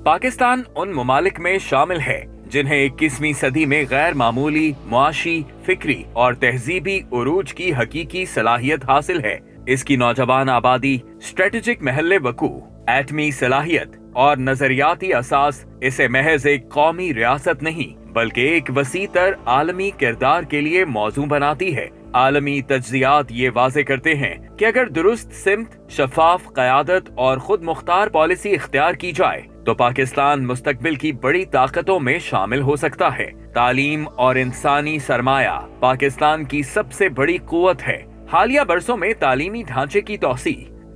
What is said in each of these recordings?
पाकिस्तान उन ममालिक में शामिल है जिन्हें 21वीं सदी में गैर मामूली मुआशी, फिक्री और तहजीबी उरूज की हकीकी सलाहियत हासिल है। इसकी नौजवान आबादी, स्ट्रेटेजिक महल वकू, एटमी सलाहियत और नजरियाती असास इसे महज एक कौमी रियासत नहीं बल्कि एक वसीतर आलमी किरदार के लिए मौजू बनाती है। आलमी तज्जियात ये वाजे करते हैं कि अगर दुरुस्त सिमत, शफाफ क़यादत और खुद मुख्तार पॉलिसी इख्तियार की जाए तो पाकिस्तान मुस्तकबिल की बड़ी ताकतों में शामिल हो सकता है। तालीम और इंसानी सरमाया पाकिस्तान की सबसे बड़ी कुव्वत है। हालिया बरसों में तालीमी ढांचे की तौसी,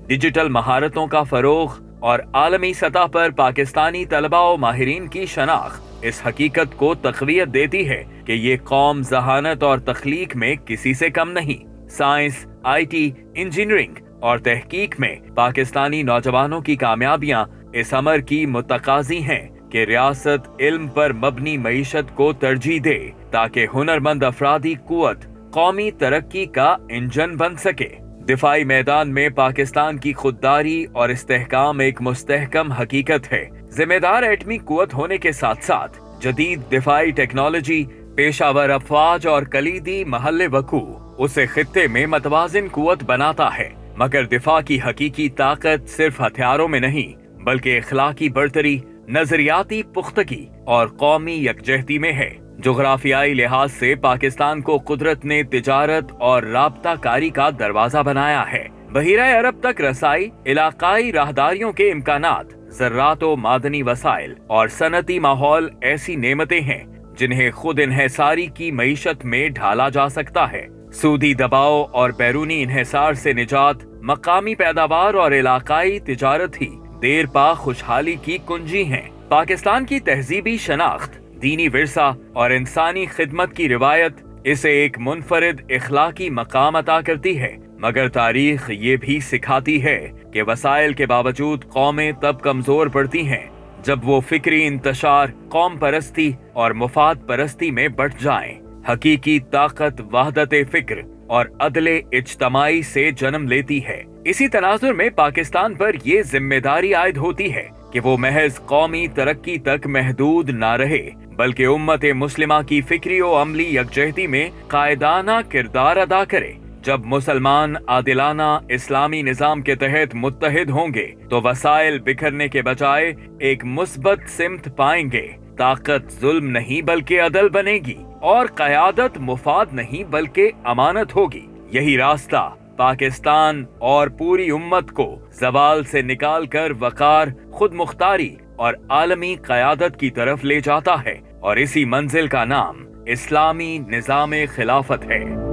डिजिटल महारतों का फरोग और आलमी सतह पर पाकिस्तानी तलबा और माहिरीन की शनाख्त इस हकीकत को तक़वियत देती है कि ये कौम ज़हानत और तख्लीक में किसी से कम नहीं। साइंस, IT, इंजीनियरिंग और तहकीक में पाकिस्तानी नौजवानों की कामयाबियां इस अमर की मुतकाजी हैं कि रियासत इल्म पर मबनी मईशत को तरजीह दे ताकि हुनरमंद अफरादी कुव्वत कौमी तरक्की का इंजन बन सके। दिफाई मैदान में पाकिस्तान की खुददारी और इस्तेहकाम एक मुस्तहकम हकीकत है। जिम्मेदार एटमी कुव्वत होने के साथ साथ जदीद दिफाई टेक्नोलॉजी, पेशावर अफवाज और कलीदी महल वकू उसे खित्ते में मतवाजिन कुव्वत बनाता है। मगर दिफा की हकीकी ताकत सिर्फ हथियारों में नहीं बल्कि इखलाकी बरतरी, नजरियाती पुख्तगी और कौमी यकजहती में है। जोग्राफियाई लिहाज से पाकिस्तान को कुदरत ने तिजारत और राब्ता कारी का दरवाजा बनाया है। बहीरा अरब तक रसाई, इलाकाई राहदारियों के इम्कानात, ज़र्रात व मादनी वसाइल और सनती माहौल ऐसी नेमतें हैं जिन्हें खुद इन्हिसारी की मईशत में ढाला जा सकता है। सूदी दबाव और बैरूनी इन्हिसार से निजात, मकामी पैदावार और इलाकाई तिजारत ही देर पा खुशहाली की कुंजी हैं। पाकिस्तान की तहजीबी शनाख्त, दीनी विरसा और इंसानी खिदमत की रिवायत इसे एक मुनफरिद इखलाकी मकाम अता करती है। मगर तारीख ये भी सिखाती है कि वसाइल के बावजूद कौमें तब कमजोर पड़ती हैं जब वो फिक्री इंतशार, कौम परस्ती और मुफाद परस्ती में बढ़ जाएं। हकीकी ताकत वहदत फिक्र और अदले इज्तमाई से जन्म लेती है। इसी तनाजुर में पाकिस्तान पर ये जिम्मेदारी आयद होती है कि वो महज कौमी तरक्की तक महदूद ना रहे बल्कि उम्मत मुस्लिमा की फिक्री और अमली यकजहती में कायदाना किरदार अदा करे। जब मुसलमान आदिलाना इस्लामी निजाम के तहत मुत्तहिद होंगे तो वसाइल बिखरने के बजाय एक मुस्बत सिमत पाएंगे। ताकत जुल्म नहीं बल्कि अदल बनेगी और क़यादत मुफाद नहीं बल्कि अमानत होगी। यही रास्ता पाकिस्तान और पूरी उम्मत को ज़वाल से निकालकर वकार, खुद मुख्तारी और आलमी क़यादत की तरफ ले जाता है और इसी मंजिल का नाम इस्लामी निज़ाम खिलाफत है।